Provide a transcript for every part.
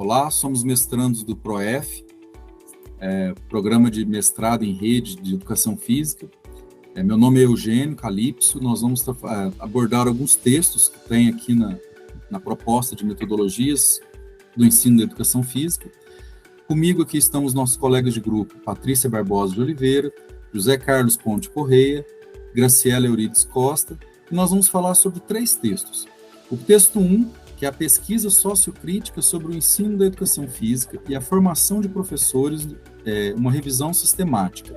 Olá, somos mestrandos do PROEF, Programa de Mestrado em Rede de Educação Física. Meu nome é Eugênio Calypso. Nós vamos abordar alguns textos que tem aqui na proposta de metodologias do ensino da educação física. Comigo aqui estão os nossos colegas de grupo, Patrícia Barbosa de Oliveira, José Carlos Ponte Correia, Graciela Eurides Costa, e nós vamos falar sobre 3 textos. O texto 1, que é a pesquisa sociocrítica sobre o ensino da educação física e a formação de professores, uma revisão sistemática.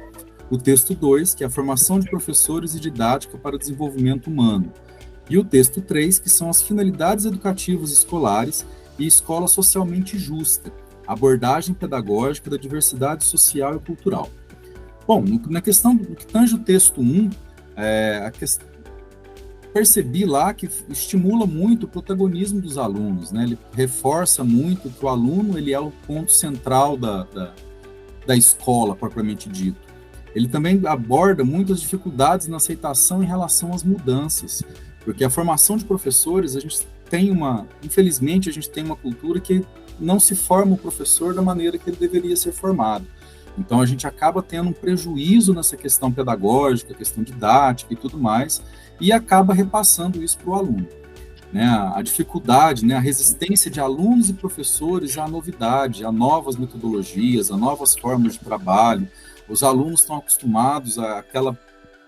O texto 2, que é a formação de professores e didática para o desenvolvimento humano. E o texto 3, que são as finalidades educativas escolares e escola socialmente justa, abordagem pedagógica da diversidade social e cultural. Bom, na questão do que tange o texto 1, percebi lá que estimula muito o protagonismo dos alunos, né? Ele reforça muito que o aluno ele é o ponto central da escola, propriamente dito. Ele também aborda muitas dificuldades na aceitação em relação às mudanças, porque a formação de professores, infelizmente, a gente tem uma cultura que não se forma o professor da maneira que ele deveria ser formado. Então, a gente acaba tendo um prejuízo nessa questão pedagógica, questão didática e tudo mais, e acaba repassando isso para o aluno. Né? A dificuldade, né? A resistência de alunos e professores à novidade, a novas metodologias, a novas formas de trabalho. Os alunos estão acostumados àquela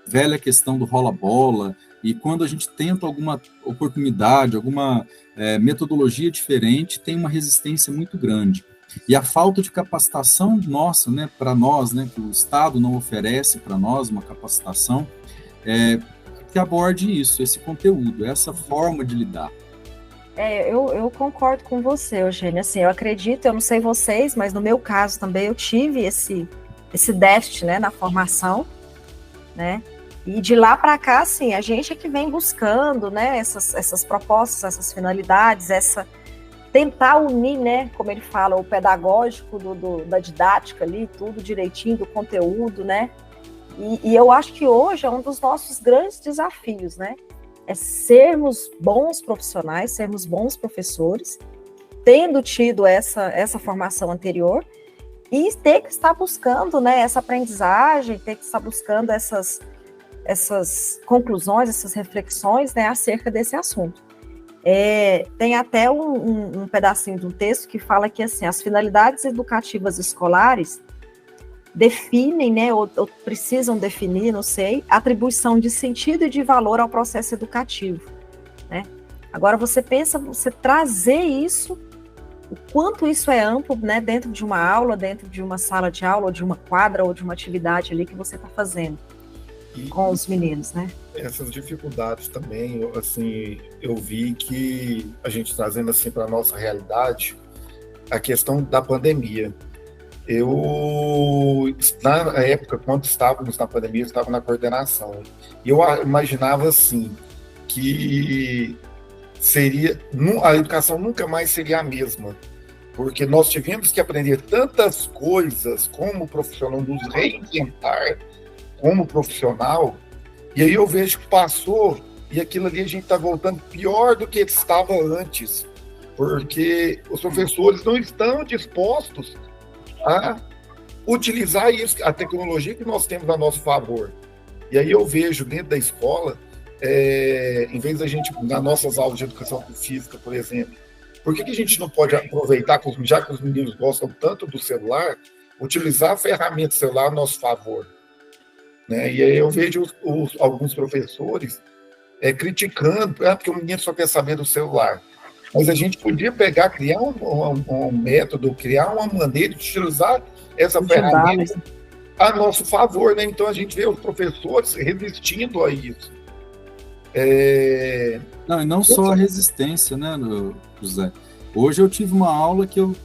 velha questão do rola-bola, e quando a gente tenta alguma oportunidade, alguma metodologia diferente, tem uma resistência muito grande. E a falta de capacitação nossa, né, para nós, né, que o Estado não oferece para nós uma capacitação que aborde isso, esse conteúdo, essa forma de lidar. Eu concordo com você, Eugênio. Assim, eu acredito, eu não sei vocês, mas no meu caso também eu tive esse déficit, né, na formação, né, e de lá para cá, assim, a gente é que vem buscando, né, essas propostas, essas finalidades, tentar unir, né, como ele fala, o pedagógico da didática ali, tudo direitinho, do conteúdo, né, e eu acho que hoje é um dos nossos grandes desafios, né, é sermos bons profissionais, sermos bons professores, tendo tido essa formação anterior, e ter que estar buscando, né, essa aprendizagem, ter que estar buscando essas conclusões, essas reflexões, né, acerca desse assunto. Tem até um pedacinho de um texto que fala que assim, as finalidades educativas escolares definem, né, ou precisam definir, não sei, atribuição de sentido e de valor ao processo educativo, né? Agora você trazer isso, o quanto isso é amplo, né, dentro de uma aula, dentro de uma sala de aula, ou de uma quadra, ou de uma atividade ali que você está fazendo com os meninos, né? Essas dificuldades também, assim, eu vi que a gente trazendo assim para a nossa realidade, a questão da pandemia. Na época, quando estávamos na pandemia, eu estava na coordenação, e eu imaginava assim, que a educação nunca mais seria a mesma, porque nós tivemos que aprender tantas coisas como profissional, nos reinventar como profissional, e aí eu vejo que passou, e aquilo ali a gente está voltando pior do que estava antes, porque os professores não estão dispostos a utilizar isso, a tecnologia que nós temos a nosso favor. E aí eu vejo dentro da escola, em vez da gente, nas nossas aulas de educação física, por exemplo, por que a gente não pode aproveitar, já que os meninos gostam tanto do celular, utilizar a ferramenta celular a nosso favor? Né? E aí eu vejo alguns professores criticando, porque o menino só quer saber do celular. Mas a gente podia criar um método, criar uma maneira de utilizar essa ferramenta a nosso favor, né? Então a gente vê os professores resistindo a isso. Não só a resistência, né, José? Hoje eu tive uma aula que eu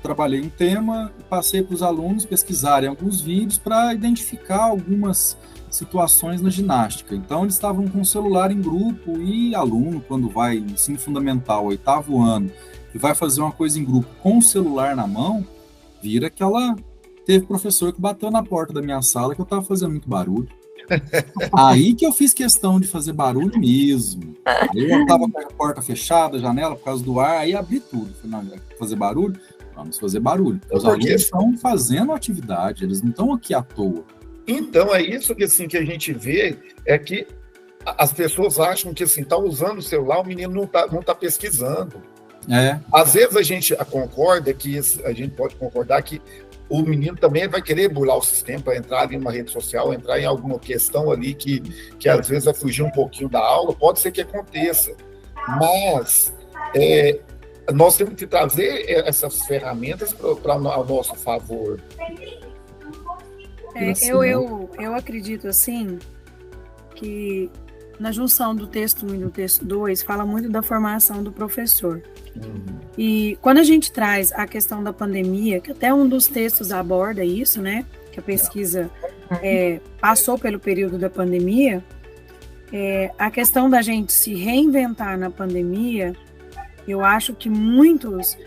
trabalhei um tema e passei para os alunos pesquisarem alguns vídeos para identificar algumas situações na ginástica. Então, eles estavam com o celular em grupo e aluno, quando vai ensino fundamental, 8º ano, e vai fazer uma coisa em grupo com o celular na mão, vira teve professor que bateu na porta da minha sala que eu estava fazendo muito barulho. Aí que eu fiz questão de fazer barulho mesmo. Eu estava com a porta fechada, a janela, por causa do ar, aí abri tudo. Falei, não, fazer barulho, Vamos fazer barulho. Os alunos estão fazendo atividade, eles não estão aqui à toa. Então, é isso que, assim, que a gente vê, é que as pessoas acham que, assim, tá usando o celular, o menino não tá pesquisando. Às vezes a gente concorda que, a gente pode concordar que o menino também vai querer burlar o sistema para entrar em uma rede social, entrar em alguma questão ali que às vezes vai fugir um pouquinho da aula, pode ser que aconteça. Mas nós temos que trazer essas ferramentas para o nosso favor. Eu acredito, assim, que na junção do texto 1 e do texto 2 fala muito da formação do professor. E quando a gente traz a questão da pandemia, que até um dos textos aborda isso, né? Que a pesquisa passou pelo período da pandemia, a questão da gente se reinventar na pandemia, eu acho que muitos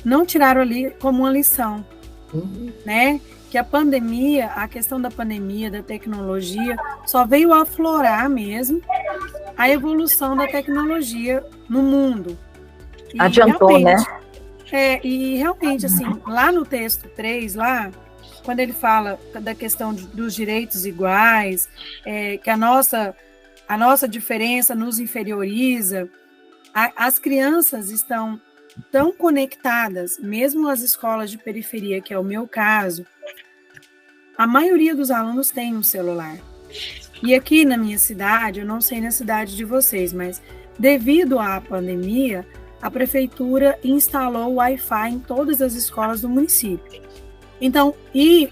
não tiraram ali como uma lição, né? Que a questão da pandemia, da tecnologia, só veio aflorar mesmo a evolução da tecnologia no mundo. E adiantou, né? E realmente, assim, lá no texto 3, quando ele fala da questão dos direitos iguais, que a nossa diferença nos inferioriza, as crianças estão tão conectadas, mesmo as escolas de periferia, que é o meu caso, a maioria dos alunos tem um celular. E aqui na minha cidade, eu não sei na cidade de vocês, mas devido à pandemia, a prefeitura instalou o Wi-Fi em todas as escolas do município. Então,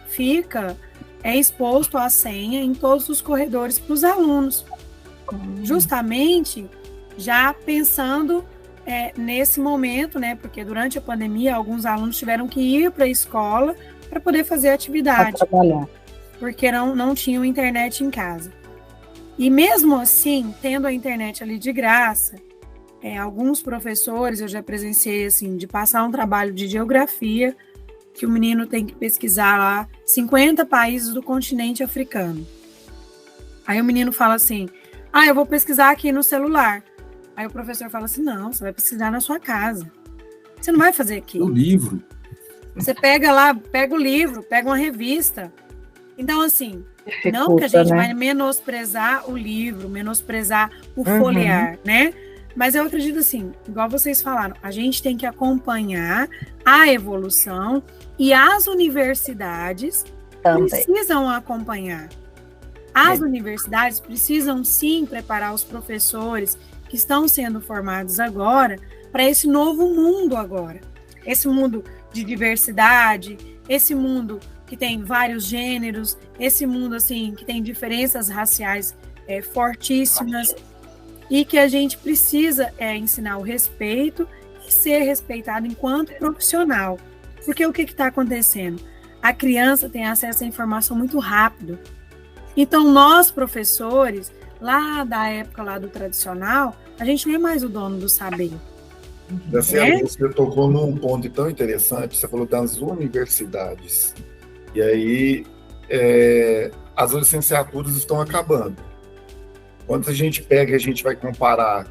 fica exposto a senha em todos os corredores para os alunos. Justamente já pensando nesse momento, né? Porque durante a pandemia, alguns alunos tiveram que ir para a escola para poder fazer atividade. Pra trabalhar. Porque não tinham internet em casa. E mesmo assim, tendo a internet ali de graça, alguns professores, eu já presenciei, assim, de passar um trabalho de geografia, que o menino tem que pesquisar lá 50 países do continente africano. Aí o menino fala assim, eu vou pesquisar aqui no celular. Aí o professor fala assim, não, você vai pesquisar na sua casa. Você não vai fazer aqui. O livro. Você pega o livro, pega uma revista. Então, assim, não que a gente vai menosprezar o livro, menosprezar o folhear, né? Mas eu acredito, assim, igual vocês falaram, a gente tem que acompanhar a evolução e as universidades precisam acompanhar. As universidades precisam, sim, preparar os professores que estão sendo formados agora para esse novo mundo agora. Esse mundo de diversidade, esse mundo que tem vários gêneros, esse mundo, assim, que tem diferenças raciais fortíssimas, e que a gente precisa ensinar o respeito e ser respeitado enquanto profissional. Porque o que está acontecendo? A criança tem acesso à informação muito rápido. Então, nós, professores, lá da época lá do tradicional, a gente não é mais o dono do saber. Você tocou num ponto tão interessante, você falou das universidades. E aí, as licenciaturas estão acabando. Quando a gente pega e a gente vai comparar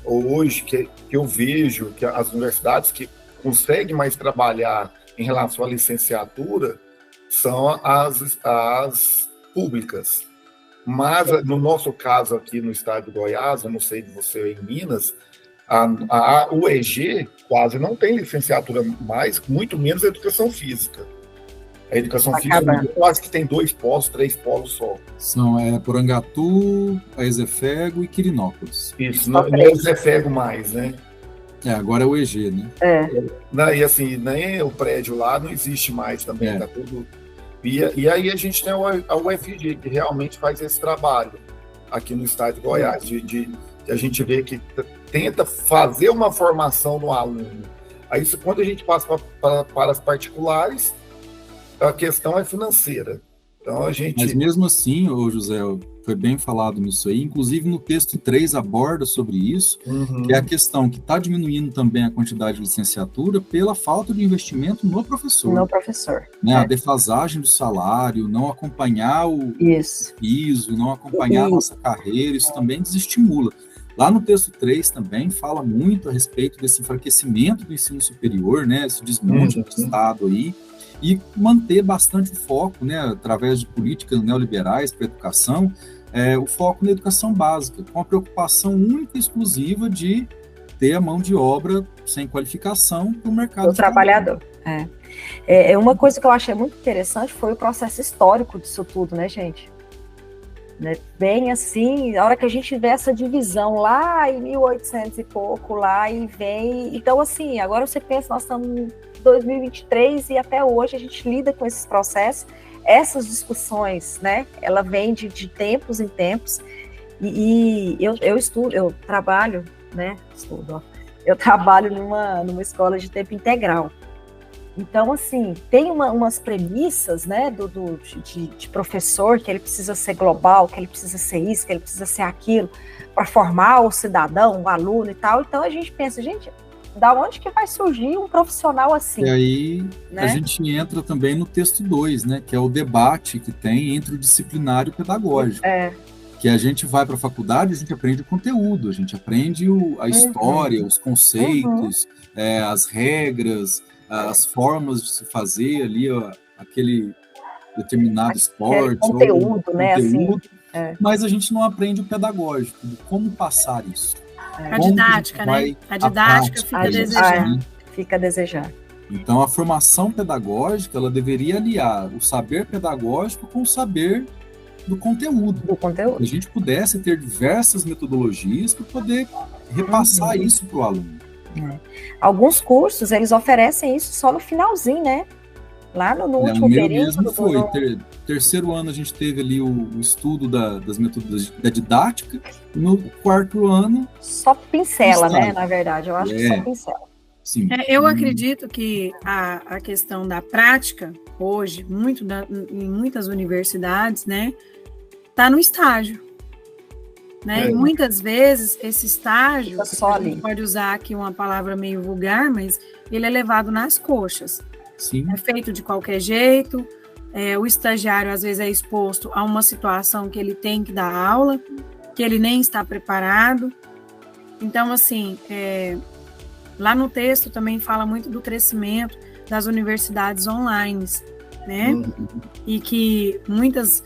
hoje, que eu vejo que as universidades que conseguem mais trabalhar em relação à licenciatura são as públicas. Mas, no nosso caso aqui no estado de Goiás, eu não sei de você em Minas, a UEG quase não tem licenciatura mais, muito menos a educação física. A educação física, eu acho que tem 2 polos, 3 polos só. São Porangatu, a Ezefego e Quirinópolis. Isso, não é o Ezefego mais, né? Agora é o EG, né? E assim, nem o prédio lá não existe mais também, tá tudo... E aí a gente tem a UFG, que realmente faz esse trabalho aqui no estado de Goiás, de a gente vê que tenta fazer uma formação no aluno. Aí, quando a gente passa para as particulares, a questão é financeira. Então, Mas mesmo assim, José, foi bem falado nisso aí, inclusive no texto 3 aborda sobre isso, que é a questão que está diminuindo também a quantidade de licenciatura pela falta de investimento no professor. No professor. Né? A defasagem do salário, não acompanhar o piso, não acompanhar a nossa carreira, isso também desestimula. Lá no texto 3 também fala muito a respeito desse enfraquecimento do ensino superior, né, esse desmonte do Estado aí, e manter bastante o foco, né, através de políticas neoliberais para a educação, o foco na educação básica, com a preocupação única e exclusiva de ter a mão de obra sem qualificação para o mercado do trabalhador. Uma coisa que eu achei muito interessante foi o processo histórico disso tudo, né, gente? Né? Bem assim, a hora que a gente vê essa divisão lá em 1800 e pouco, lá e vem... Então, assim, agora você pensa, nós estamos em 2023 e até hoje a gente lida com esses processos, essas discussões, né? Ela vem de tempos em tempos, e eu estudo, eu trabalho, né? Eu trabalho numa escola de tempo integral. Então, assim, tem umas premissas, né, de professor, que ele precisa ser global, que ele precisa ser isso, que ele precisa ser aquilo, para formar o cidadão, o aluno e tal. Então, a gente pensa, gente, da onde que vai surgir um profissional assim? E aí, né? A gente entra também no texto 2, né, que é o debate que tem entre o disciplinar e o pedagógico. Que a gente vai para a faculdade, a gente aprende o conteúdo, a gente aprende a história, os conceitos, as regras, as formas de se fazer ali, aquele determinado esporte. Conteúdo, né? Conteúdo, assim, mas a gente não aprende o pedagógico, de como passar isso. A didática, né? A didática fica a desejar. Né? Fica a desejar. Então, a formação pedagógica, ela deveria aliar o saber pedagógico com o saber do conteúdo. Que a gente pudesse ter diversas metodologias para poder repassar isso para o aluno. Alguns cursos, eles oferecem isso só no finalzinho, né? Lá no último período. Mesmo foi. Terceiro ano a gente teve ali o estudo das metodologias da didática, e no quarto ano... Só pincela, né? Na verdade, eu acho que só pincela. Sim. Eu acredito que a questão da prática, hoje, em muitas universidades, né? Está no estágio. Né? Muitas vezes esse estágio, a gente pode usar aqui uma palavra meio vulgar, mas ele é levado nas coxas. Sim. É feito de qualquer jeito, o estagiário às vezes é exposto a uma situação que ele tem que dar aula, que ele nem está preparado. Então, assim, lá no texto também fala muito do crescimento das universidades online, né? E que muitas...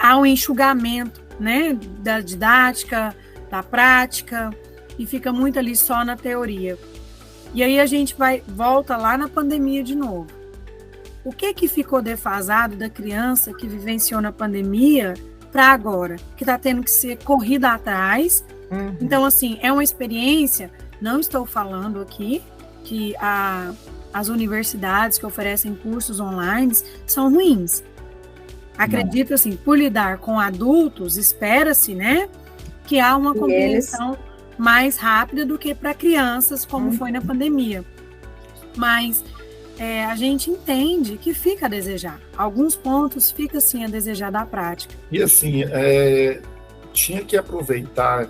há um enxugamento, né, da didática, da prática, e fica muito ali só na teoria. E aí a gente volta lá na pandemia de novo. O que ficou defasado da criança que vivenciou na pandemia para agora? Que está tendo que ser corrida atrás. Então, assim, é uma experiência, não estou falando aqui que as universidades que oferecem cursos online são ruins. Acredito, assim, por lidar com adultos, espera-se, né, que há uma compreensão mais rápida do que para crianças, como foi na pandemia. Mas a gente entende que fica a desejar. Alguns pontos fica, assim, a desejar da prática. E, assim, tinha que aproveitar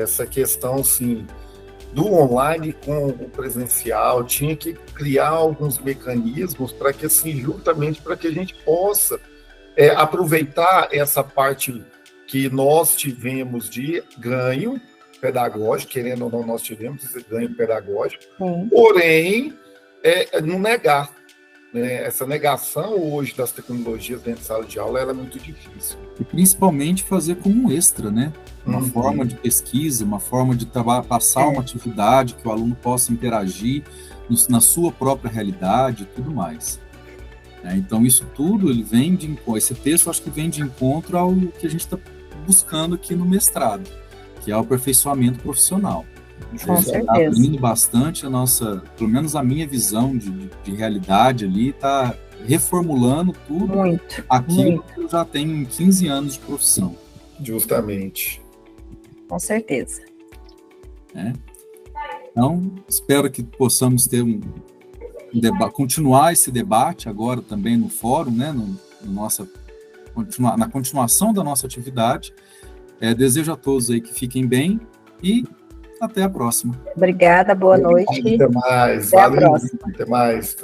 essa questão, assim, do online com o presencial, tinha que criar alguns mecanismos para que, assim, justamente para que a gente possa aproveitar essa parte que nós tivemos de ganho pedagógico, querendo ou não, nós tivemos esse ganho pedagógico, porém, não negar. Né? Essa negação hoje das tecnologias dentro de sala de aula ela é muito difícil. E principalmente fazer como um extra, né? Uma forma de pesquisa, uma forma de passar uma atividade que o aluno possa interagir na sua própria realidade e tudo mais. Então, isso tudo, esse texto acho que vem de encontro ao que a gente está buscando aqui no mestrado, que é o aperfeiçoamento profissional. Com certeza. Está abrindo bastante pelo menos a minha visão de realidade ali, está reformulando tudo aquilo que eu já tenho 15 anos de profissão. Justamente. Com certeza. Então, espero que possamos ter continuar esse debate agora também no fórum, né, na continuação da nossa atividade. Desejo a todos aí que fiquem bem e até a próxima. Obrigada, boa noite. Até mais. Até a próxima. Até mais.